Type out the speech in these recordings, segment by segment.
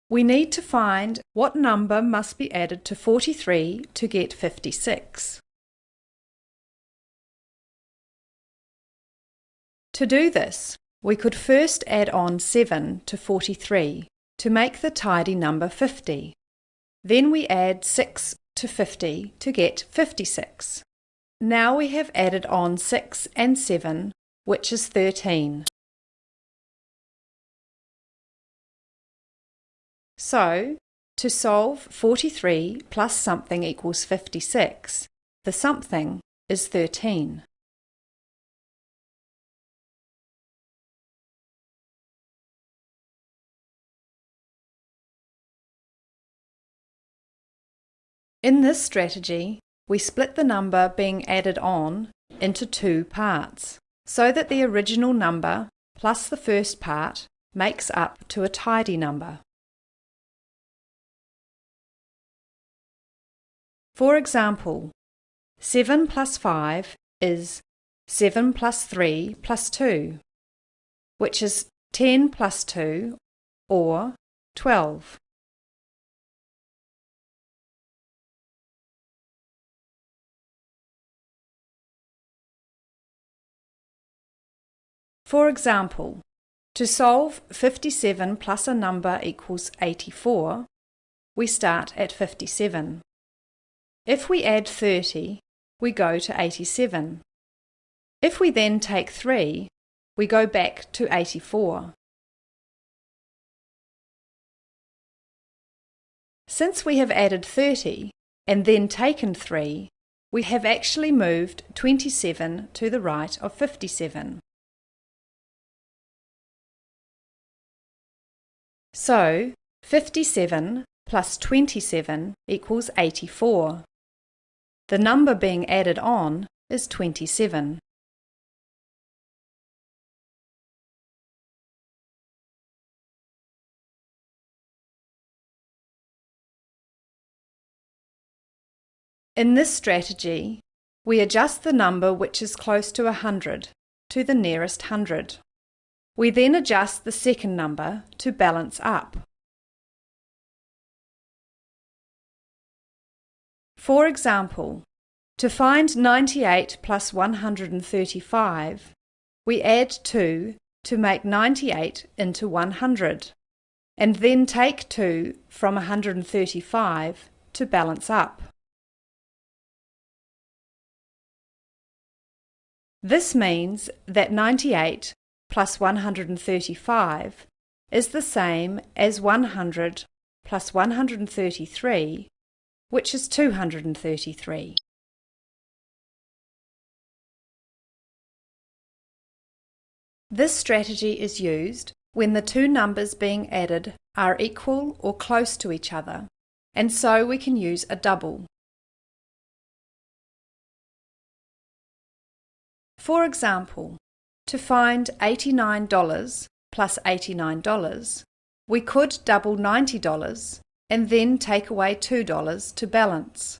We need to find what number must be added to 43 to get 56. To do this, we could first add on 7 to 43 to make the tidy number 50. Then we add 6 to 50 to get 56. Now we have added on 6 and 7, which is 13. So, to solve 43 plus something equals 56, the something is 13. In this strategy, we split the number being added on into two parts, so that the original number plus the first part makes up to a tidy number. For example, 7 plus 5 is 7 plus 3 plus 2, which is 10 plus 2, or 12. For example, to solve 57 plus a number equals 84, we start at 57. If we add 30, we go to 87. If we then take 3, we go back to 84. Since we have added 30 and then taken 3, we have actually moved 27 to the right of 57. So, 57 plus 27 equals 84. The number being added on is 27. In this strategy, we adjust the number which is close to 100 to the nearest 100. We then adjust the second number to balance up. For example, to find 98 plus 135, we add 2 to make 98 into 100, and then take 2 from 135 to balance up. This means that 98 plus 135 is the same as 100 plus 133, which is 233. This strategy is used when the two numbers being added are equal or close to each other, and so we can use a double. For example, to find $89 plus $89, we could double $90 and then take away $2 to balance.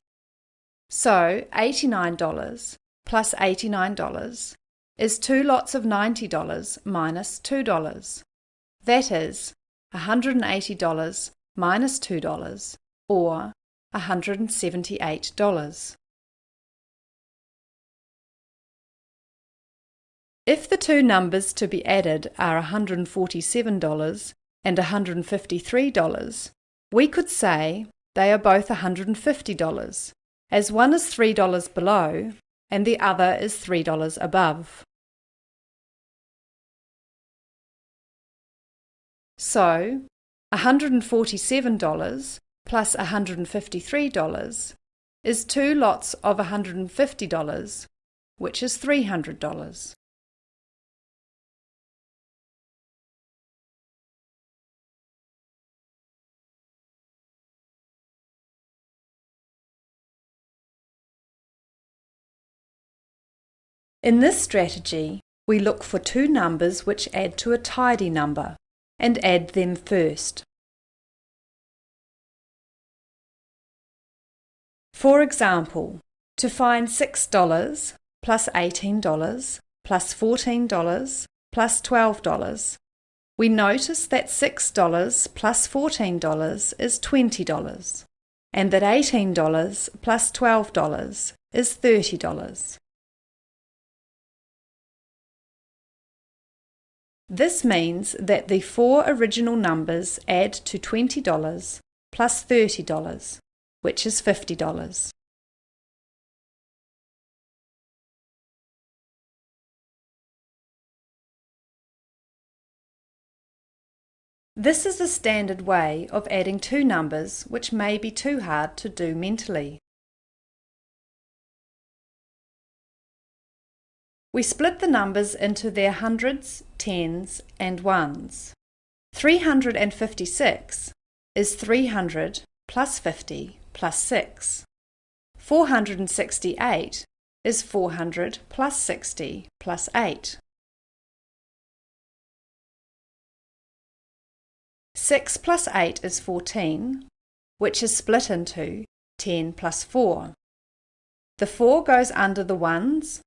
So $89 plus $89 is 2 lots of $90 minus $2. That is $180 minus $2, or $178. If the two numbers to be added are $147 and $153, we could say they are both $150, as one is $3 below and the other is $3 above. So, $147 plus $153 is 2 lots of $150, which is $300. In this strategy, we look for two numbers which add to a tidy number and add them first. For example, to find $6 plus $18 plus $14 plus $12, we notice that $6 plus $14 is $20, and that $18 plus $12 is $30. This means that the four original numbers add to $20 plus $30, which is $50. This is a standard way of adding two numbers which may be too hard to do mentally. We split the numbers into their hundreds, tens, and ones. 356 is 300 plus 50 plus 6. 468 is 400 plus 60 plus 8. 6 plus 8 is 14, which is split into 10 plus 4. The 4 goes under the ones,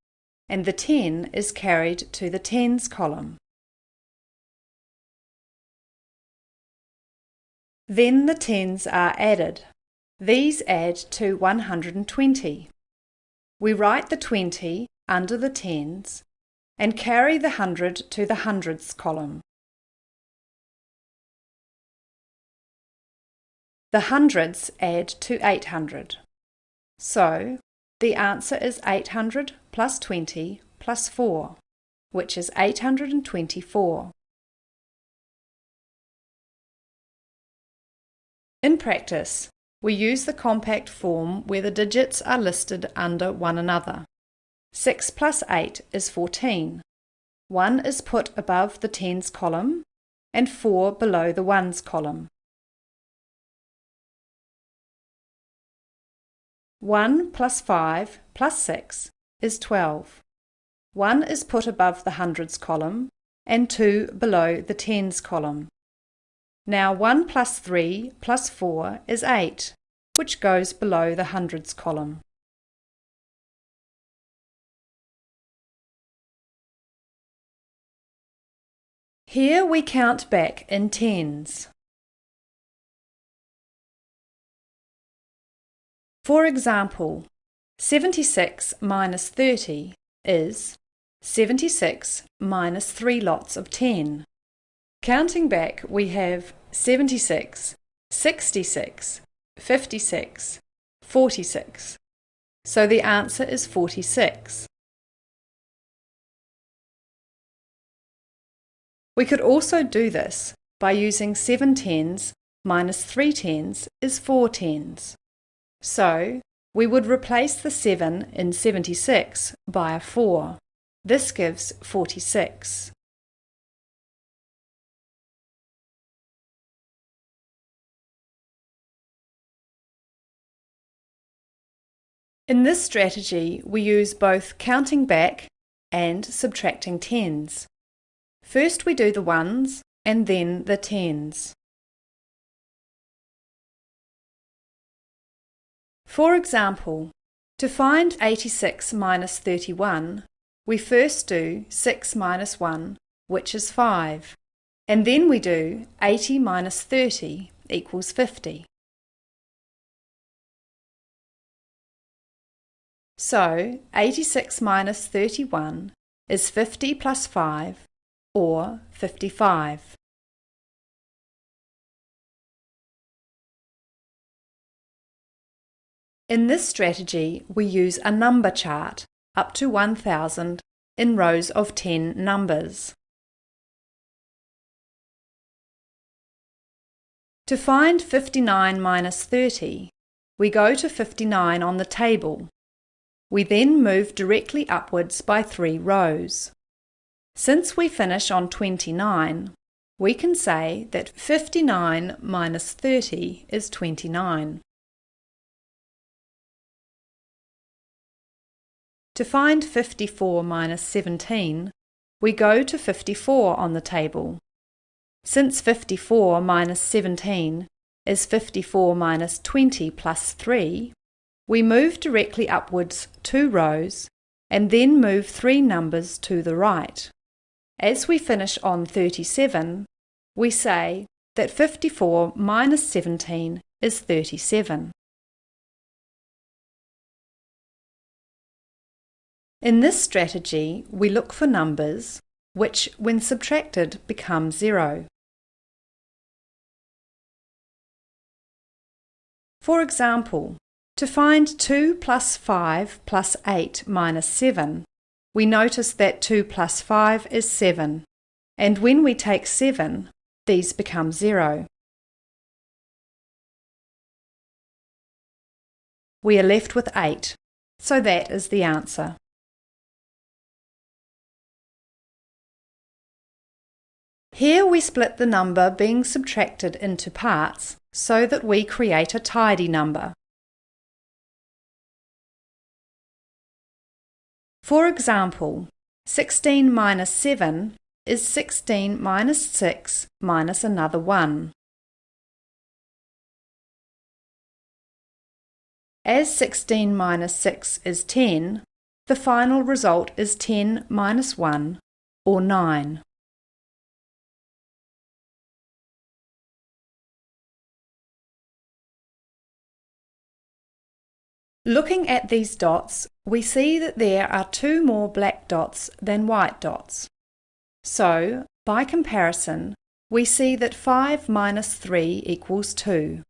and the 10 is carried to the tens column. Then the tens are added. These add to 120. We write the 20 under the tens and carry the 100 to the hundreds column. The hundreds add to 800. So, the answer is 800 plus 20 plus 4, which is 824. In practice, we use the compact form where the digits are listed under one another. 6 plus 8 is 14. 1 is put above the tens column and 4 below the ones column. 1 plus 5 plus 6 is 12. 1 is put above the hundreds column and 2 below the tens column. Now 1 plus 3 plus 4 is 8, which goes below the hundreds column. Here we count back in tens. For example, 76 minus 30 is 76 minus 3 lots of 10. Counting back, we have 76, 66, 56, 46. So the answer is 46. We could also do this by using 7 tens minus 3 tens is 4 tens. So, we would replace the 7 in 76 by a 4. This gives 46. In this strategy, we use both counting back and subtracting tens. First we do the ones and then the tens. For example, to find 86 minus 31, we first do 6 minus 1, which is 5, and then we do 80 minus 30 equals 50. So, 86 minus 31 is 50 plus 5, or 55. In this strategy, we use a number chart up to 1000 in rows of 10 numbers. To find 59 minus 30, we go to 59 on the table. We then move directly upwards by 3 rows. Since we finish on 29, we can say that 59 minus 30 is 29. To find 54 minus 17, we go to 54 on the table. Since 54 minus 17 is 54 minus 20 plus 3, we move directly upwards 2 rows and then move 3 numbers to the right. As we finish on 37, we say that 54 minus 17 is 37. In this strategy, we look for numbers which, when subtracted, become 0. For example, to find 2 plus 5 plus 8 minus 7, we notice that 2 plus 5 is 7, and when we take 7, these become 0. We are left with 8, so that is the answer. Here we split the number being subtracted into parts so that we create a tidy number. For example, 16 minus 7 is 16 minus 6 minus another 1. As 16 minus 6 is 10, the final result is 10 minus 1, or 9. Looking at these dots, we see that there are 2 more black dots than white dots. So, by comparison, we see that 5 minus 3 equals 2.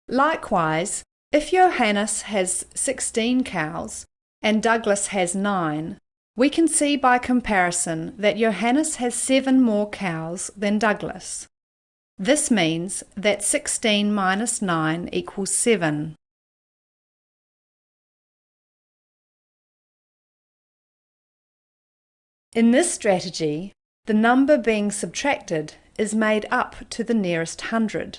Likewise, if Johannes has 16 cows and Douglas has 9, we can see by comparison that Johannes has 7 more cows than Douglas. This means that 16 minus 9 equals 7. In this strategy, the number being subtracted is made up to the nearest hundred.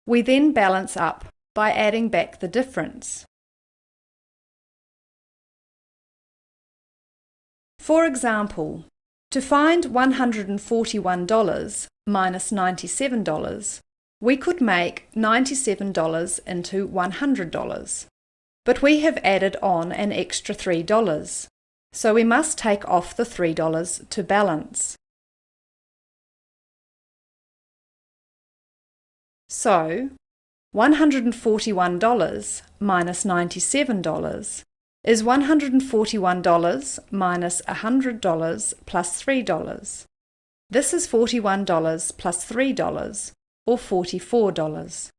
We then balance up by adding back the difference. For example, to find $141 minus $97, we could make $97 into $100, but we have added on an extra $3, so we must take off the $3 to balance. So, $141 minus $97 is $141 minus $100 plus $3. This is $41 plus $3, or $44.